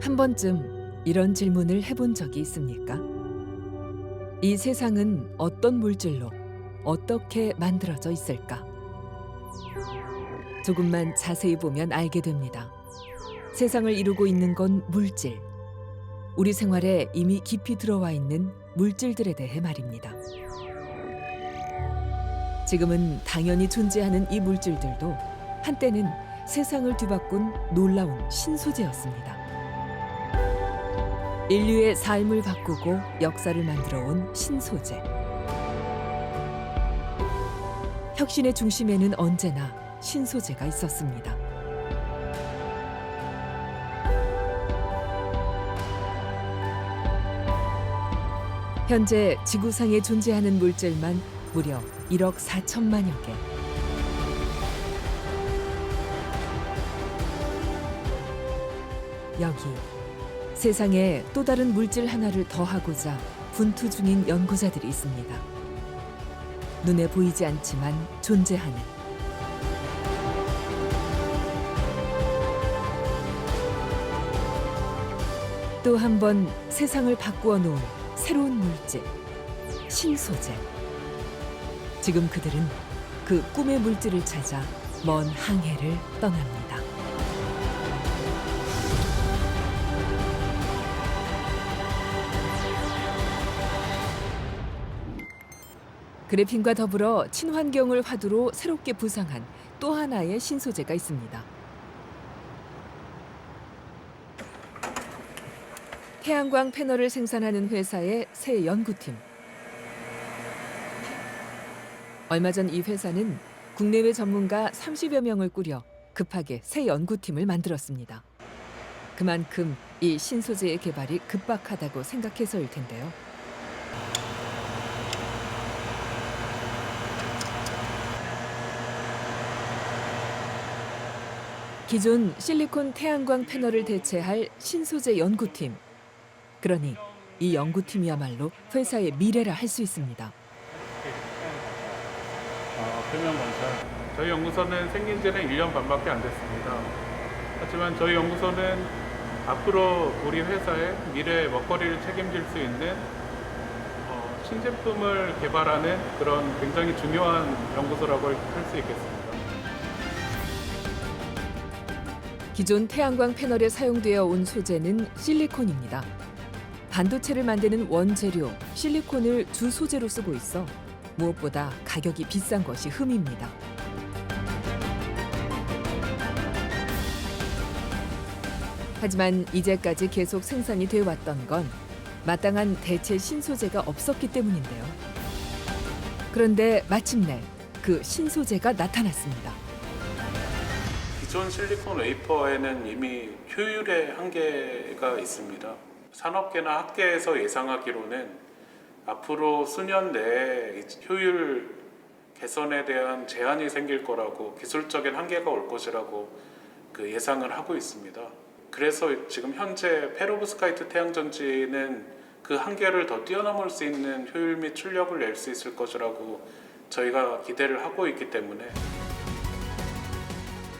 한 번쯤 이런 질문을 해본 적이 있습니까? 이 세상은 어떤 물질로 어떻게 만들어져 있을까? 조금만 자세히 보면 알게 됩니다. 세상을 이루고 있는 건 물질. 우리 생활에 이미 깊이 들어와 있는 물질들에 대해 말입니다. 지금은 당연히 존재하는 이 물질들도 한때는 세상을 뒤바꾼 놀라운 신소재였습니다. 인류의 삶을 바꾸고 역사를 만들어온 신소재. 혁신의 중심에는 언제나 신소재가 있었습니다. 현재 지구상에 존재하는 물질만 무려 1억 4천만여 개. 여기 세상에 또 다른 물질 하나를 더하고자 분투 중인 연구자들이 있습니다. 눈에 보이지 않지만 존재하는 또 한 번 세상을 바꾸어 놓을 새로운 물질, 신소재. 지금 그들은 그 꿈의 물질을 찾아 먼 항해를 떠납니다. 그래핀과 더불어 친환경을 화두로 새롭게 부상한 또 하나의 신소재가 있습니다. 태양광 패널을 생산하는 회사의 새 연구팀. 얼마 전 이 회사는 국내외 전문가 30여 명을 꾸려 급하게 새 연구팀을 만들었습니다. 그만큼 이 신소재의 개발이 급박하다고 생각해서일 텐데요. 기존 실리콘 태양광 패널을 대체할 신소재 연구팀. 그러니 이 연구팀이야말로 회사의 미래라 할 수 있습니다. 표면 건설. 저희 연구소는 생긴 지는 1년 반밖에 안 됐습니다. 하지만 저희 연구소는 앞으로 우리 회사의 미래 먹거리를 책임질 수 있는 신제품을 개발하는 그런 굉장히 중요한 연구소라고 할 수 있겠습니다. 기존 태양광 패널에 사용되어 온 소재는 실리콘입니다. 반도체를 만드는 원재료 실리콘을 주 소재로 쓰고 있어 무엇보다 가격이 비싼 것이 흠입니다. 하지만 이제까지 계속 생산이 되어 왔던 건 마땅한 대체 신소재가 없었기 때문인데요. 그런데 마침내 그 신소재가 나타났습니다. 기존 실리콘 웨이퍼에는 이미 효율의 한계가 있습니다. 산업계나 학계에서 예상하기로는 앞으로 수년 내에 효율 개선에 대한 제한이 생길 거라고, 기술적인 한계가 올 것이라고 예상을 하고 있습니다. 그래서 지금 현재 페로브스카이트 태양전지는 그 한계를 더 뛰어넘을 수 있는 효율 및 출력을 낼 수 있을 것이라고 저희가 기대를 하고 있기 때문에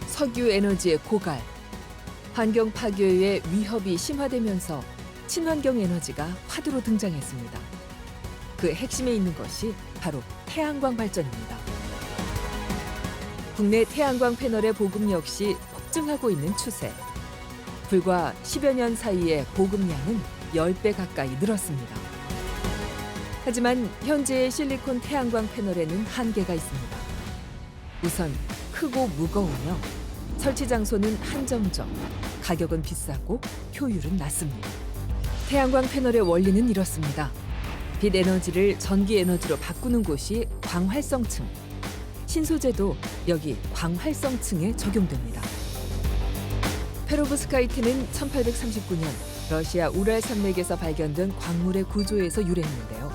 석유 에너지의 고갈, 환경 파괴의 위협이 심화되면서 친환경 에너지가 화두로 등장했습니다. 그 핵심에 있는 것이 바로 태양광 발전입니다. 국내 태양광 패널의 보급 역시 폭증하고 있는 추세. 불과 10여 년 사이에 보급량은 10배 가까이 늘었습니다. 하지만 현재의 실리콘 태양광 패널에는 한계가 있습니다. 우선 크고 무거우며 설치 장소는 한정적, 가격은 비싸고 효율은 낮습니다. 태양광 패널의 원리는 이렇습니다. 빛 에너지를 전기 에너지로 바꾸는 곳이 광활성층. 신소재도 여기 광활성층에 적용됩니다. 페로브스카이트는 1839년 러시아 우랄 산맥에서 발견된 광물의 구조에서 유래했는데요.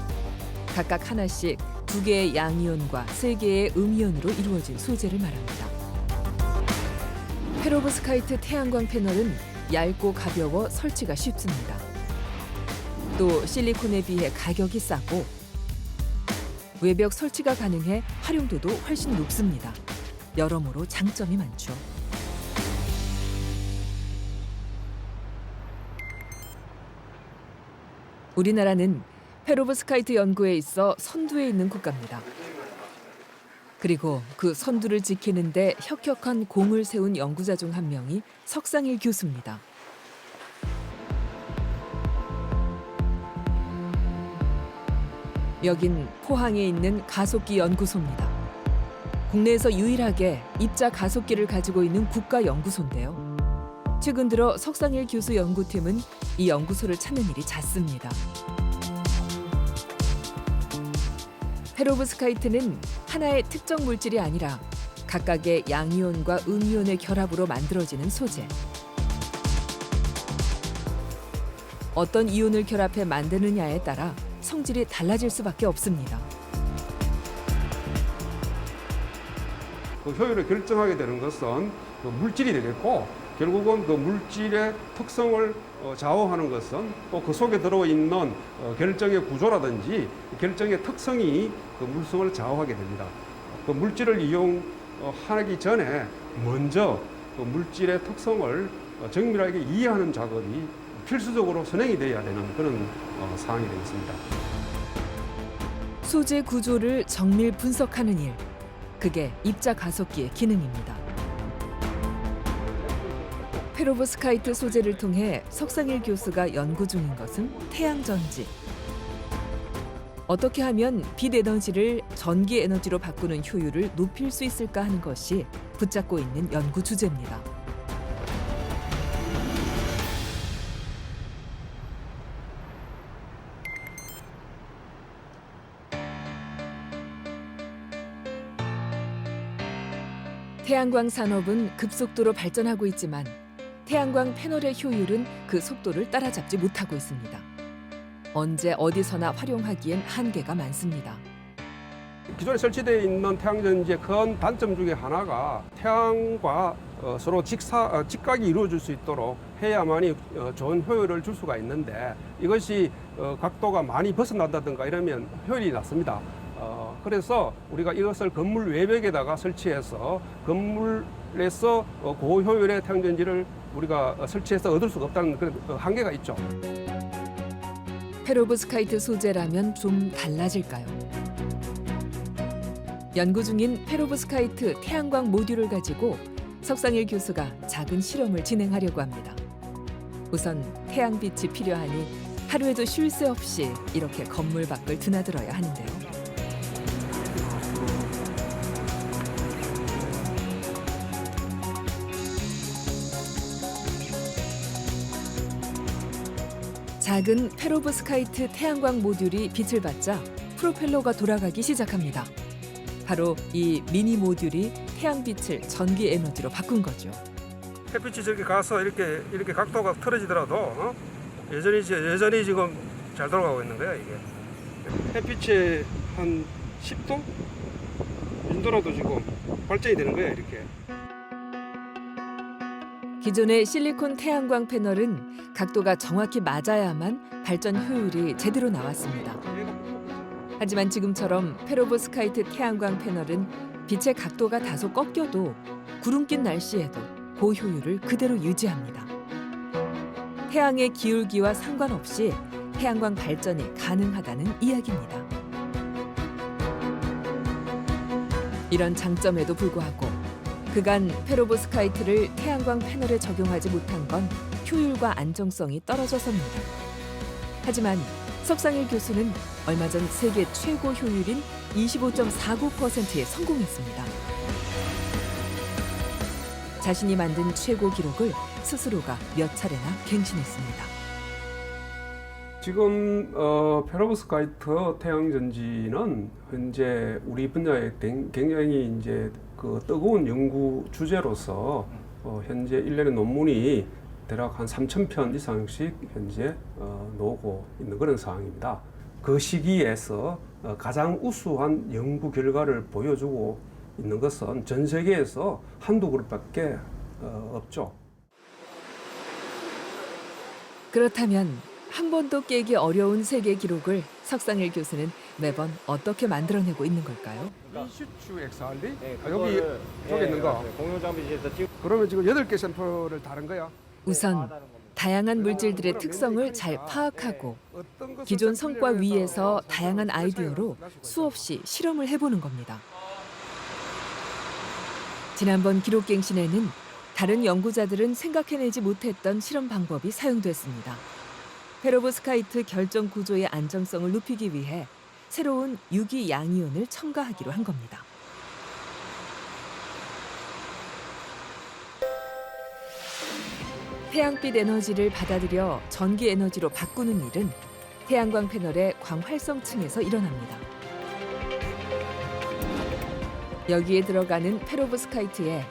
각각 하나씩 2개의 양이온과 3개의 음이온으로 이루어진 소재를 말합니다. 페로브스카이트 태양광 패널은 얇고 가벼워 설치가 쉽습니다. 또 실리콘에 비해 가격이 싸고 외벽 설치가 가능해 활용도도 훨씬 높습니다. 여러모로 장점이 많죠. 우리나라는 페로브스카이트 연구에 있어 선두에 있는 국가입니다. 그리고 그 선두를 지키는데 혁혁한 공을 세운 연구자 중 한 명이 석상일 교수입니다. 여긴 포항에 있는 가속기 연구소입니다. 국내에서 유일하게 입자 가속기를 가지고 있는 국가 연구소인데요. 최근 들어 석상일 교수 연구팀은 이 연구소를 찾는 일이 잦습니다. 페로브스카이트는 하나의 특정 물질이 아니라 각각의 양이온과 음이온의 결합으로 만들어지는 소재. 어떤 이온을 결합해 만드느냐에 따라 성질이 달라질 수밖에 없습니다. 그 효율을 결정하게 되는 것은 그 물질이 되겠고, 결국은 그 물질의 특성을 좌우하는 것은 또 그 속에 들어있는 결정의 구조라든지 결정의 특성이 그 물성을 좌우하게 됩니다. 그 물질을 이용하기 전에 먼저 그 물질의 특성을 정밀하게 이해하는 작업이 필수적으로 선행이 되어야 되는 그런 사항이 되겠습니다. 소재 구조를 정밀 분석하는 일. 그게 입자 가속기의 기능입니다. 페로브스카이트 소재를 통해 석상일 교수가 연구 중인 것은 태양전지. 어떻게 하면 빛 에너지를 전기 에너지로 바꾸는 효율을 높일 수 있을까 하는 것이 붙잡고 있는 연구 주제입니다. 태양광 산업은 급속도로 발전하고 있지만 태양광 패널의 효율은 그 속도를 따라잡지 못하고 있습니다. 언제 어디서나 활용하기엔 한계가 많습니다. 기존에 설치되어 있는 태양전지의 큰 단점 중에 하나가 태양과 서로 직각이 이루어질 수 있도록 해야만이 좋은 효율을 줄 수가 있는데, 이것이 각도가 많이 벗어난다든가 이러면 효율이 낮습니다. 그래서 우리가 이것을 건물 외벽에다가 설치해서 건물에서 고효율의 태양전지를 우리가 설치해서 얻을 수가 없다는 그런 한계가 있죠. 페로브스카이트 소재라면 좀 달라질까요? 연구 중인 페로브스카이트 태양광 모듈을 가지고 석상일 교수가 작은 실험을 진행하려고 합니다. 우선 태양빛이 필요하니 하루에도 쉴 새 없이 이렇게 건물 밖을 드나들어야 하는데요. 작은 페로브스카이트 태양광 모듈이 빛을 받자 프로펠러가 돌아가기 시작합니다. 바로 이 미니 모듈이 태양빛을 전기 에너지로 바꾼 거죠. 햇빛이 저렇게 가서 이렇게 각도가 틀어지더라도 여전히 지금 잘 돌아가고 있는 거야 이게. 햇빛에 한 10도 정도라도 지금 발전이 되는 거야 이렇게. 기존의 실리콘 태양광 패널은 각도가 정확히 맞아야만 발전 효율이 제대로 나왔습니다. 하지만 지금처럼 페로브스카이트 태양광 패널은 빛의 각도가 다소 꺾여도 구름 낀 날씨에도 고효율을 그대로 유지합니다. 태양의 기울기와 상관없이 태양광 발전이 가능하다는 이야기입니다. 이런 장점에도 불구하고 그간 페로브스카이트를 태양광 패널에 적용하지 못한 건 효율과 안정성이 떨어져서입니다. 하지만 석상일 교수는 얼마 전 세계 최고 효율인 25.49%에 성공했습니다. 자신이 만든 최고 기록을 스스로가 몇 차례나 갱신했습니다. 지금 페로브스카이트 태양전지는 현재 우리 분야에 굉장히 이제 그 뜨거운 연구 주제로서 현재 일련의 논문이 대략 한 3,000편 이상씩 현재 나오고 있는 그런 상황입니다. 그 시기에서 가장 우수한 연구 결과를 보여주고 있는 것은 전 세계에서 한두 그룹밖에 없죠. 그렇다면 한 번도 깨기 어려운 세계 기록을 석상일 교수는 매번 어떻게 만들어내고 있는 걸까요? 인슈추 XRD? 네, 여기 저기 있는 거. 공용 장비실에서 찍. 그러면 지금 8개 샘플을 다른 거야? 우선 다양한 물질들의 특성을 잘 파악하고 기존 성과 위에서 다양한 아이디어로 수없이 실험을 해보는 겁니다. 지난번 기록갱신에는 다른 연구자들은 생각해내지 못했던 실험 방법이 사용됐습니다. 페로브스카이트 결정 구조의 안정성을 높이기 위해 새로운 유기양이온을 첨가하기로 한 겁니다. 태양빛 에너지를 받아들여 전기 에너지로 바꾸는 일은 태양광 패널의 광활성층에서 일어납니다. 여기에 들어가는 페로브스카이트에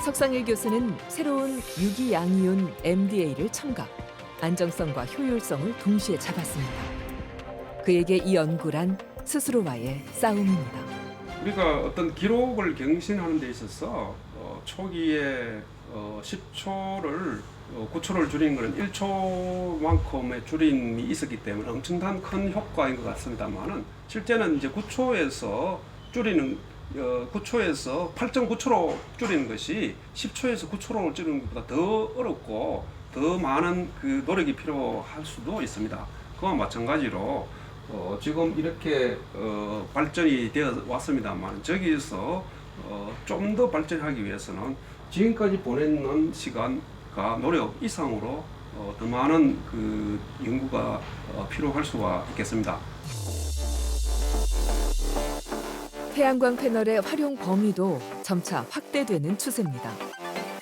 석상일 교수는 새로운 유기양이온 MDA를 첨가, 안정성과 효율성을 동시에 잡았습니다. 그에게 이 연구란 스스로와의 싸움입니다. 우리가 어떤 기록을 갱신하는 데 있어서 초기에 10초를 9초를 줄이는 것은 1초만큼의 줄임이 있었기 때문에 엄청난 큰 효과인 것 같습니다만은 실제는 이제 9초에서 줄이는 9초에서 8.9초로 줄이는 것이 10초에서 9초로 줄이는 것보다 더 어렵고 더 많은 그 노력이 필요할 수도 있습니다. 그와 마찬가지로 지금 이렇게 발전이 되어 왔습니다만 저기서 좀 더 발전하기 위해서는 지금까지 보내는 시간과 노력 이상으로 더 많은 그 연구가 필요할 수가 있겠습니다. 태양광 패널의 활용 범위도 점차 확대되는 추세입니다.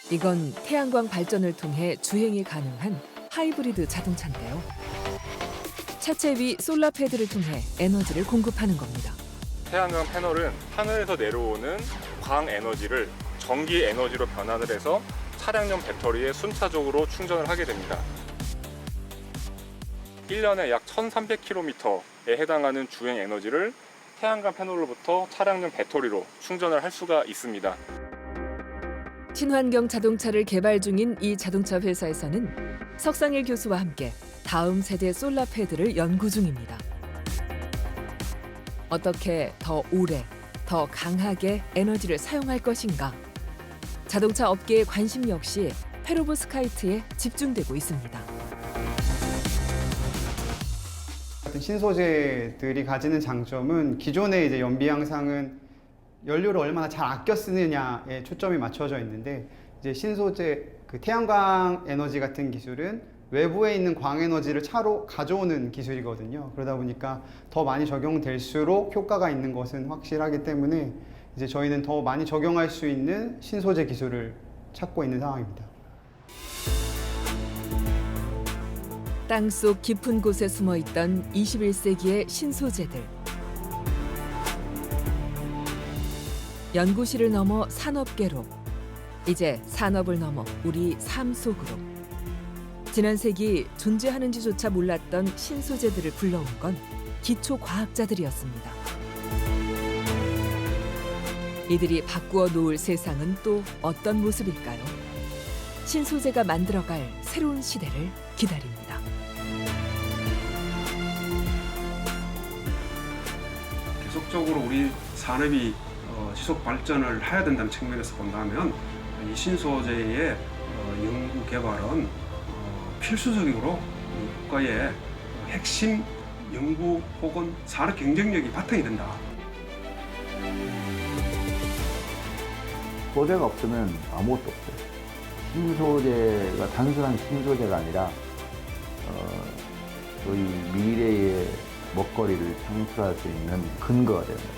이건 태양광 발전을 통해 주행이 가능한 하이브리드 자동차인데요. 차체 위 솔라 패드를 통해 에너지를 공급하는 겁니다. 태양광 패널은 하늘에서 내려오는 광 에너지를 전기 에너지로 변환을 해서 차량용 배터리에 순차적으로 충전을 하게 됩니다. 1년에 약 1300km에 해당하는 주행 에너지를 태양광 패널로부터 차량용 배터리로 충전을 할 수가 있습니다. 친환경 자동차를 개발 중인 이 자동차 회사에서는 석상일 교수와 함께 다음 세대 솔라 패드를 연구 중입니다. 어떻게 더 오래, 더 강하게 에너지를 사용할 것인가? 자동차 업계의 관심 역시 페로브스카이트에 집중되고 있습니다. 신소재들이 가지는 장점은 기존의 이제 연비 양상은 연료를 얼마나 잘 아껴 쓰느냐에 초점이 맞춰져 있는데 이제 신소재 그 태양광 에너지 같은 기술은 외부에 있는 광 에너지를 차로 가져오는 기술이거든요. 그러다 보니까 더 많이 적용될수록 효과가 있는 것은 확실하기 때문에 이제 저희는 더 많이 적용할 수 있는 신소재 기술을 찾고 있는 상황입니다. 땅속 깊은 곳에 숨어 있던 21세기의 신소재들. 연구실을 넘어 산업계로, 이제 산업을 넘어 우리 삶 속으로. 지난 세기 존재하는지조차 몰랐던 신소재들을 불러온 건 기초과학자들이었습니다. 이들이 바꾸어 놓을 세상은 또 어떤 모습일까요? 신소재가 만들어갈 새로운 시대를 기다립니다. 계속적으로 우리 산업이 지속 발전을 해야 된다는 측면에서 본다면 이 신소재의 연구 개발은 필수적으로 국가의 핵심 연구 혹은 산업 경쟁력이 바탕이 된다. 소재가 없으면 아무것도 없어요. 신소재가 단순한 신소재가 아니라 저희 미래의 먹거리를 창출할 수 있는 근거가 됩니다.